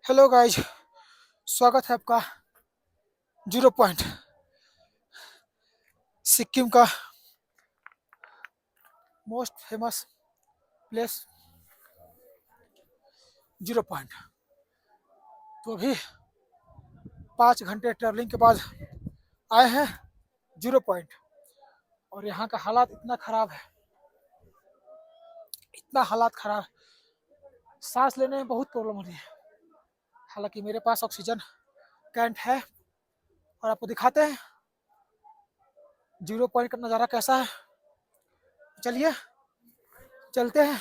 Hello guys, स्वागत है आपका जीरो पॉइंट सिक्किम का most famous place zero point. तो अभी 5 घंटे ट्रैवलिंग के बाद आए हैं जीरो पॉइंट। और यहाँ का हालात इतना ख़राब है, इतना हालात ख़राब, सांस लेने में बहुत प्रॉब्लम हो रही है। हालांकि मेरे पास ऑक्सीजन कैंट है और आपको दिखाते हैं जीरो पॉइंट का नज़ारा कैसा है। चलिए चलते हैं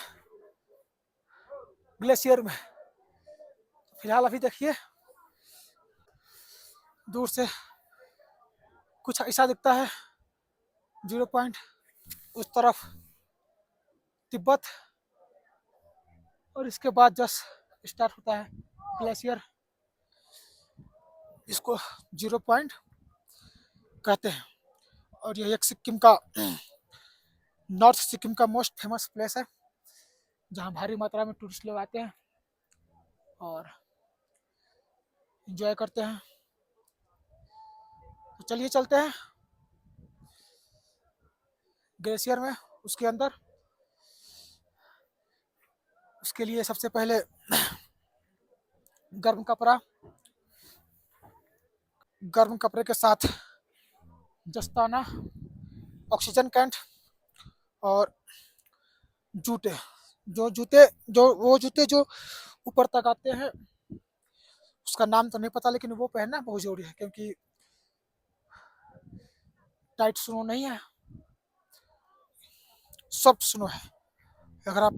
ग्लेशियर में। फिलहाल अभी देखिए दूर से कुछ ऐसा दिखता है जीरो पॉइंट, उस तरफ तिब्बत, और इसके बाद जस्ट स्टार्ट होता है ग्लेशियर। इसको जीरो पॉइंट कहते हैं और यह एक सिक्किम का नॉर्थ सिक्किम का मोस्ट फेमस प्लेस है जहाँ भारी मात्रा में टूरिस्ट लोग आते हैं और एंजॉय करते हैं। तो चलिए चलते हैं ग्लेशियर में, उसके अंदर। उसके लिए सबसे पहले गर्म कपड़ा, गर्म कपड़े के साथ दस्ताना, ऑक्सीजन कैंट और जूते। वो जूते जो ऊपर तक आते हैं, उसका नाम तो नहीं पता, लेकिन वो पहनना बहुत जरूरी है क्योंकि टाइट स्नो नहीं है, सॉफ्ट स्नो है। अगर आप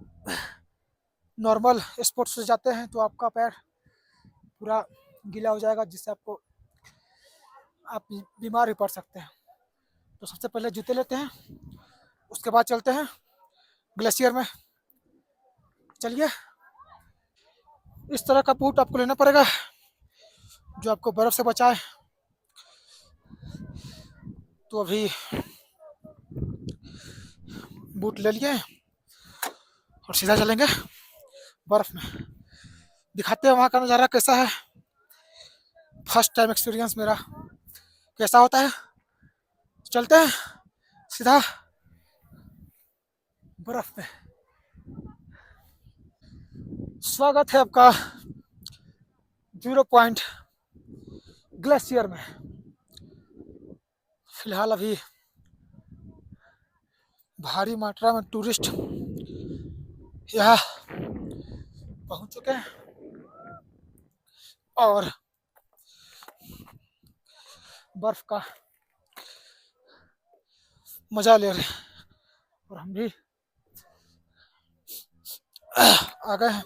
नॉर्मल स्पोर्ट्स से जाते हैं तो आपका पैर पूरा गीला हो जाएगा, जिससे आप बीमार भी पड़ सकते हैं। तो सबसे पहले जूते लेते हैं, उसके बाद चलते हैं ग्लेशियर में। चलिए, इस तरह का बूट आपको लेना पड़ेगा जो आपको बर्फ़ से बचाए। तो अभी बूट ले लिए और सीधा चलेंगे बर्फ़ में। दिखाते हैं वहाँ का नज़ारा कैसा है। फर्स्ट टाइम एक्सपीरियंस मेरा कैसा होता है। चलते हैं सीधा बर्फ़ में। स्वागत है आपका जीरो पॉइंट ग्लेशियर में। फिलहाल अभी भारी मात्रा में टूरिस्ट यहाँ पहुँच चुके हैं और बर्फ का मजा ले रहे हैं, और हम भी आ गए हैं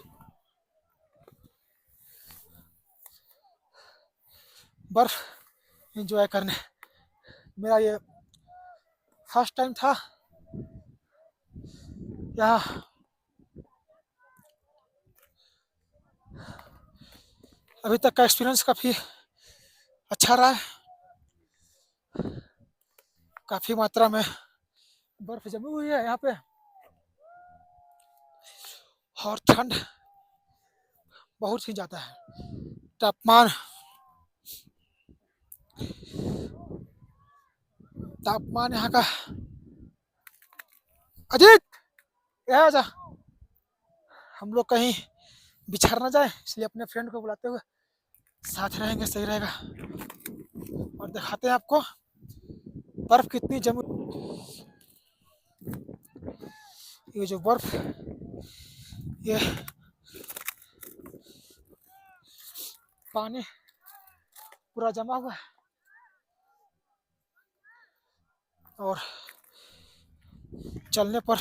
बर्फ एंजॉय करने। मेरा ये फर्स्ट टाइम था यहाँ। अभी तक का एक्सपीरियंस काफ़ी अच्छा रहा है। काफ़ी मात्रा में बर्फ जमी हुई है यहाँ पे और ठंड बहुत ही ज़्यादा है। तापमान तापमान यहाँ का, अजीत यहाँ जा, हम लोग कहीं बिछड़ ना जाए, इसलिए अपने फ्रेंड को बुलाते हुए साथ रहेंगे, सही रहेगा। और दिखाते हैं आपको बर्फ कितनी जमी। ये जो बर्फ, ये पानी पूरा जमा हुआ है और चलने पर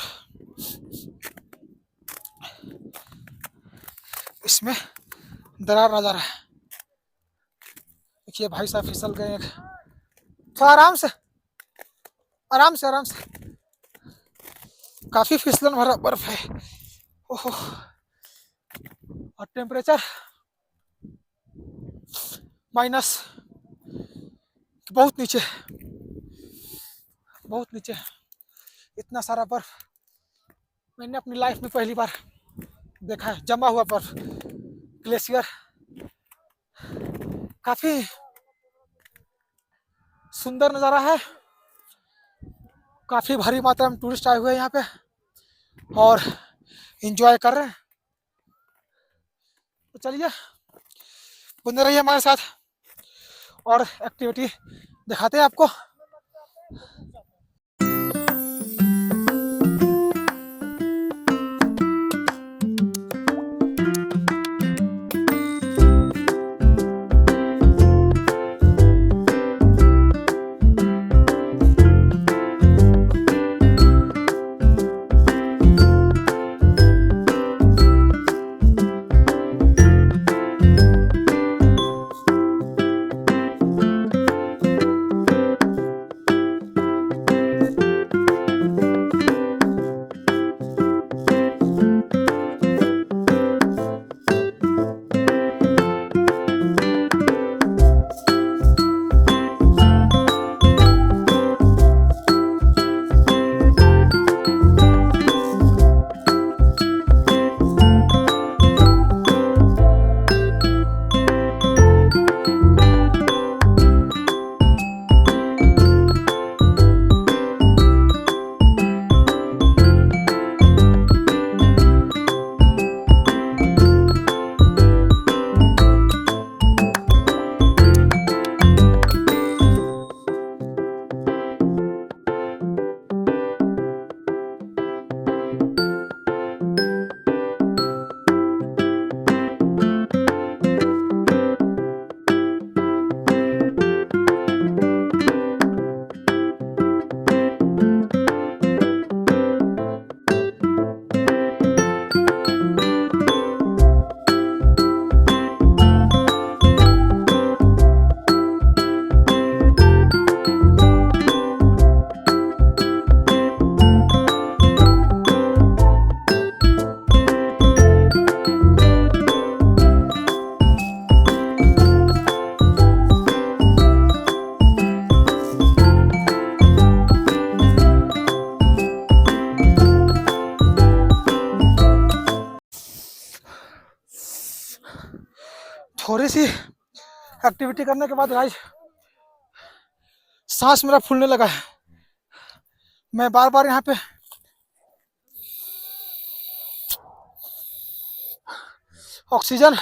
इसमें दरार नजर है। देखिए भाई साहब फिसल गए। तो आराम से आराम से आराम से, काफ़ी फिसलन भरा बर्फ है। ओहो, और टेम्परेचर माइनस बहुत नीचे, बहुत नीचे। इतना सारा बर्फ मैंने अपनी लाइफ में पहली बार देखा है, जमा हुआ बर्फ। ग्लेशियर काफी सुंदर नज़ारा है। काफी भारी मात्रा में टूरिस्ट आए हुए हैं यहाँ पे और एंजॉय कर रहे हैं। तो चलिए बने रहिए हमारे साथ और एक्टिविटी दिखाते हैं आपको। थोड़ी सी एक्टिविटी करने के बाद गाइस सांस मेरा फूलने लगा है। मैं बार बार यहाँ पे ऑक्सीजन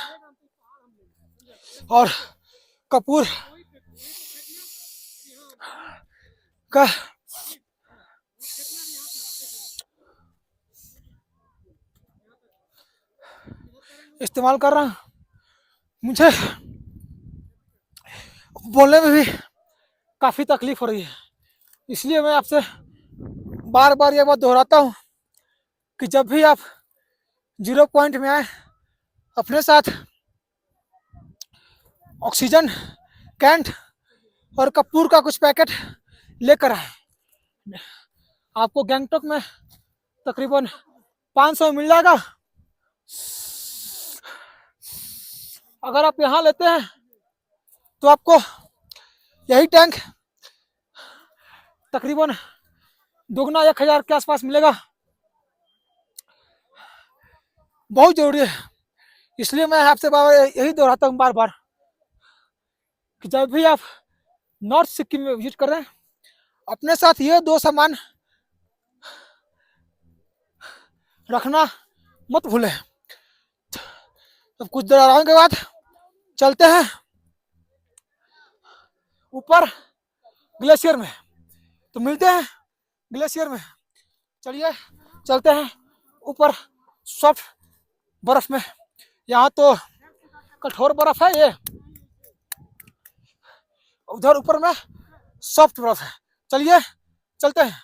और कपूर का इस्तेमाल कर रहा हूँ। मुझे बोलने में भी काफ़ी तकलीफ हो रही है, इसलिए मैं आपसे बार बार ये बात दोहराता हूँ कि जब भी आप 0 पॉइंट में आए अपने साथ ऑक्सीजन कैंट और कपूर का कुछ पैकेट लेकर आए। आपको गैंगटॉक में तकरीबन 500 मिल जाएगा। अगर आप यहाँ लेते हैं तो आपको यही टैंक तकरीबन दुगना 1000 के आसपास मिलेगा। बहुत जरूरी है, इसलिए मैं आपसे यही दोहराता हूँ बार बार कि जब भी आप नॉर्थ सिक्किम में विजिट कर रहे हैं अपने साथ ये 2 सामान रखना मत भूलें। तो कुछ देर आराम के बाद चलते हैं ऊपर ग्लेशियर में, तो मिलते हैं ग्लेशियर में। चलिए चलते हैं ऊपर सॉफ्ट बर्फ में। यहाँ तो कठोर बर्फ है, ये उधर ऊपर में सॉफ्ट बर्फ है। चलिए चलते हैं।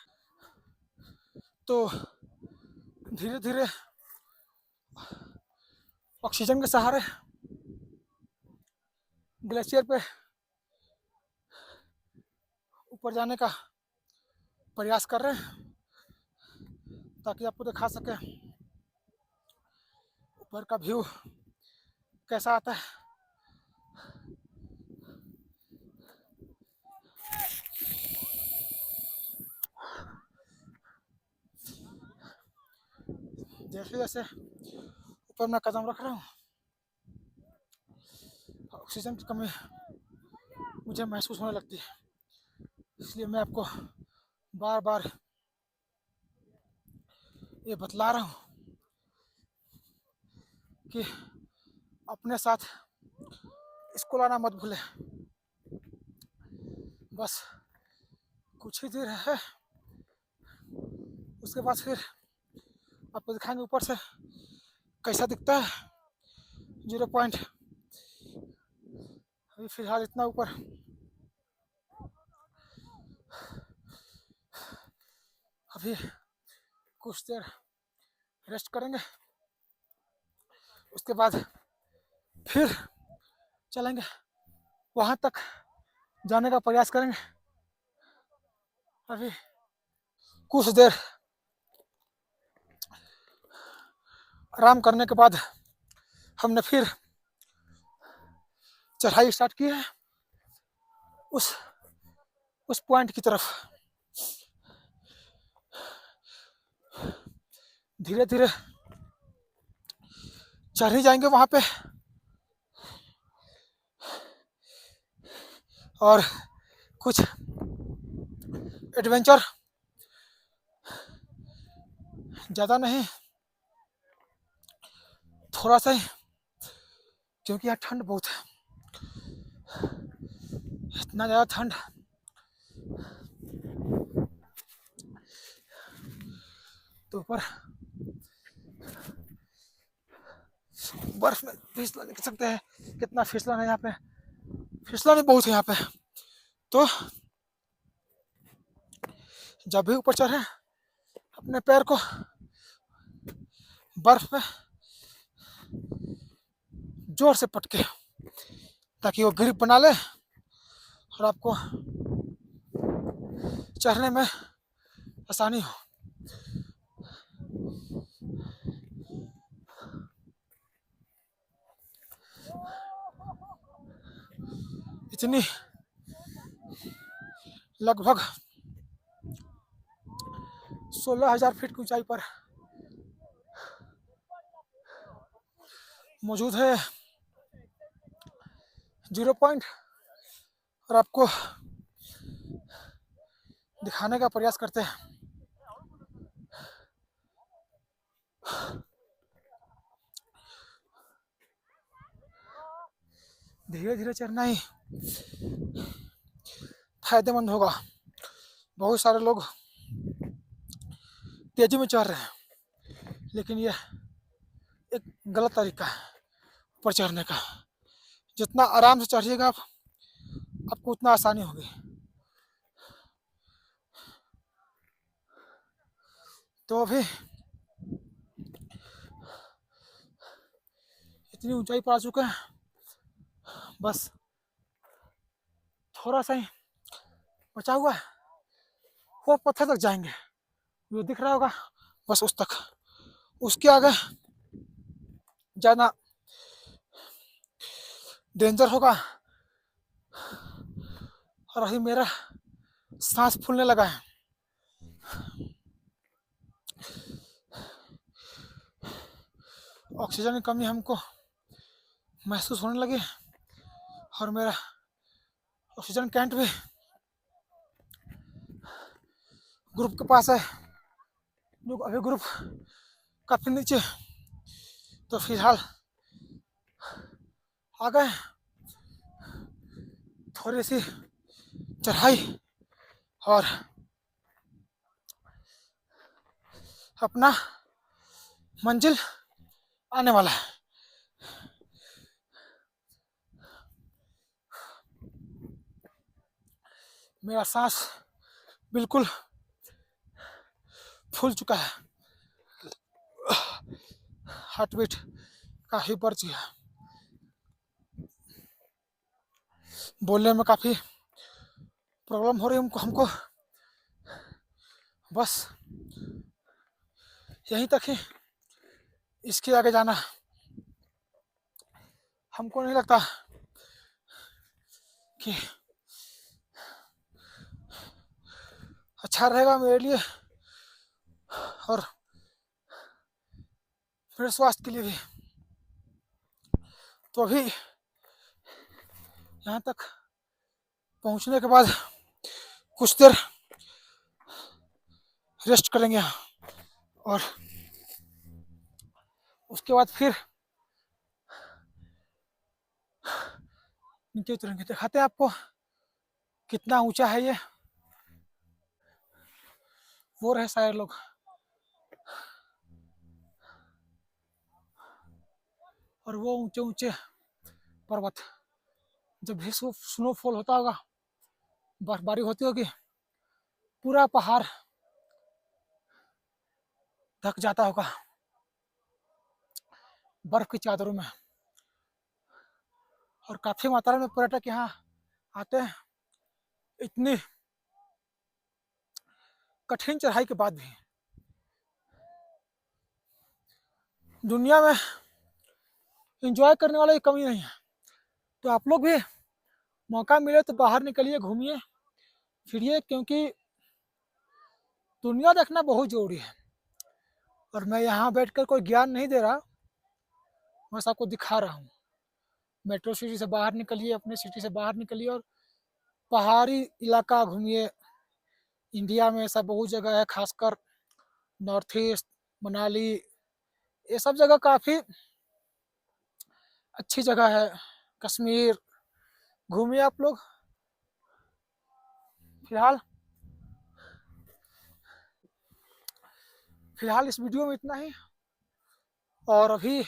तो धीरे धीरे ऑक्सीजन के सहारे ग्लेशियर पे ऊपर जाने का प्रयास कर रहे हैं ताकि आपको दिखा सके ऊपर का व्यू कैसा आता है। जैसे जैसे ऊपर मैं कदम रख रहा हूँ ऑक्सीजन की कमी मुझे महसूस होने लगती है। इसलिए मैं आपको बार बार ये बतला रहा हूँ कि अपने साथ इसको लाना मत भूलें। बस कुछ ही देर है, उसके बाद फिर आपको दिखाएंगे ऊपर से कैसा दिखता है 0 पॉइंट। अभी फिलहाल इतना ऊपर। अभी कुछ देर रेस्ट करेंगे, उसके बाद फिर चलेंगे, वहाँ तक जाने का प्रयास करेंगे। अभी कुछ देर आराम करने के बाद हमने फिर चढ़ाई स्टार्ट की है उस पॉइंट की तरफ। धीरे धीरे चढ़ ही जाएंगे वहाँ पे, और कुछ एडवेंचर, ज़्यादा नहीं, थोड़ा सा ही, क्योंकि यहाँ ठंड बहुत है। इतना ज़्यादा ठंड, तो ऊपर बर्फ में फिसला देख सकते हैं कितना फिसलन है यहाँ पे। फिसलन भी बहुत है यहाँ पे। तो जब भी ऊपर चढ़े अपने पैर को बर्फ में जोर से पटके, ताकि वो ग्रिप बना ले और आपको चढ़ने में आसानी हो। इतनी लगभग 16,000 फीट की ऊंचाई पर मौजूद है 0 पॉइंट, और आपको दिखाने का प्रयास करते हैं। धीरे धीरे चढ़ना ही फायदेमंद होगा। बहुत सारे लोग तेजी में चढ़ रहे हैं, लेकिन यह एक गलत तरीका है ऊपर चढ़ने का। जितना आराम से चढ़िएगा आप, आपको उतना आसानी होगी। तो अभी इतनी ऊंचाई पर आ चुके हैं, बस थोड़ा सा ही बचा हुआ है, वो पत्थर तक जाएंगे, जो दिख रहा होगा बस उस तक। उसके आगे जाना डेंजर होगा। और अभी मेरा सांस फूलने लगा है। ऑक्सीजन की कमी हमको महसूस होने लगी, और मेरा ऑक्सीजन कैंट भी ग्रुप के पास है, जो अभी ग्रुप काफ़ी नीचे, तो फिलहाल आ गए। थोड़ी सी चढ़ाई और अपना मंजिल आने वाला है। मेरा सांस बिल्कुल फूल चुका है, हार्ट बीट काफ़ी बढ़ चुकी है, बोलने में काफ़ी प्रॉब्लम हो रही है हमको। बस यहीं तक ही, इसके आगे जाना हमको नहीं लगता कि अच्छा रहेगा मेरे लिए और मेरे स्वास्थ्य के लिए भी। तो अभी यहाँ तक पहुंचने के बाद कुछ देर रेस्ट करेंगे और उसके बाद फिर नीचे उतरेंगे। दिखाते हैं आपको कितना ऊंचा है ये। वो रहे सारे लोग। और वो ऊंचे ऊंचे पर्वत। जब भी स्नोफॉल होता होगा, बर्फबारी होती होगी, पूरा पहाड़ ढक जाता होगा बर्फ की चादरों में। और काफी मात्रा में पर्यटक यहाँ आते हैं इतनी कठिन चढ़ाई के बाद भी। दुनिया में एंजॉय करने वाले की कमी नहीं है। तो आप लोग भी मौका मिले तो बाहर निकलिए, घूमिए फिरिए, क्योंकि दुनिया देखना बहुत जरूरी है। और मैं यहाँ बैठकर कोई ज्ञान नहीं दे रहा, बस आपको दिखा रहा हूँ। मेट्रो सिटी से बाहर निकलिए, अपने सिटी से बाहर निकलिए और पहाड़ी इलाका घूमिए। इंडिया में ऐसा बहुत जगह है, खासकर नॉर्थ ईस्ट, मनाली, ये सब जगह काफ़ी अच्छी जगह है। कश्मीर घूमिए आप लोग। फिलहाल इस वीडियो में इतना ही। और अभी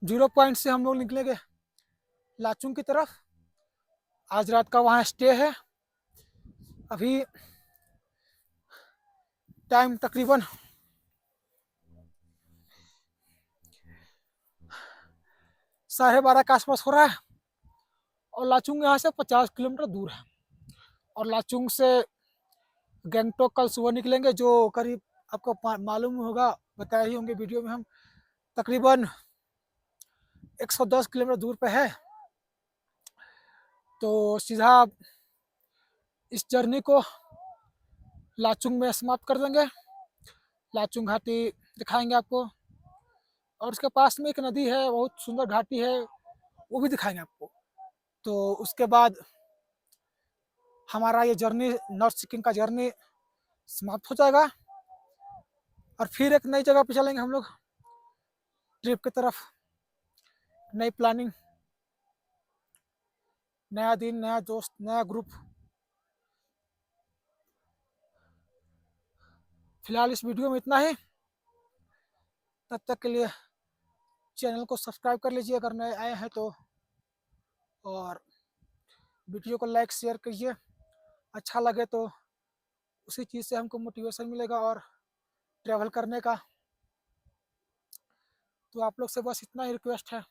0 पॉइंट से हम लोग निकलेंगे लाचुंग की तरफ। आज रात का वहाँ स्टे है। अभी टाइम तकरीबन 12:30 के आसपास हो रहा है। और लाचुंग यहाँ से 50 किलोमीटर दूर है। और लाचुंग से गैंगटोक कल सुबह निकलेंगे, जो करीब आपको मालूम होगा, बताए ही होंगे वीडियो में, हम तकरीबन 110 किलोमीटर दूर पे है। तो सीधा इस जर्नी को लाचुंग में समाप्त कर देंगे। लाचुंग घाटी दिखाएंगे आपको। और उसके पास में एक नदी है, बहुत सुंदर घाटी है, वो भी दिखाएंगे आपको। तो उसके बाद हमारा ये जर्नी, नॉर्थ सिक्किम का जर्नी समाप्त हो जाएगा। और फिर एक नई जगह पे चलेंगे हम लोग ट्रिप की तरफ। नई प्लानिंग, नया दिन, नया दोस्त, नया ग्रुप। फिलहाल इस वीडियो में इतना ही। तब तक के लिए चैनल को सब्सक्राइब कर लीजिए अगर नए आए हैं तो। और वीडियो को लाइक शेयर कीजिए, अच्छा लगे तो उसी चीज़ से हमको मोटिवेशन मिलेगा और ट्रैवल करने का। तो आप लोग से बस इतना ही रिक्वेस्ट है।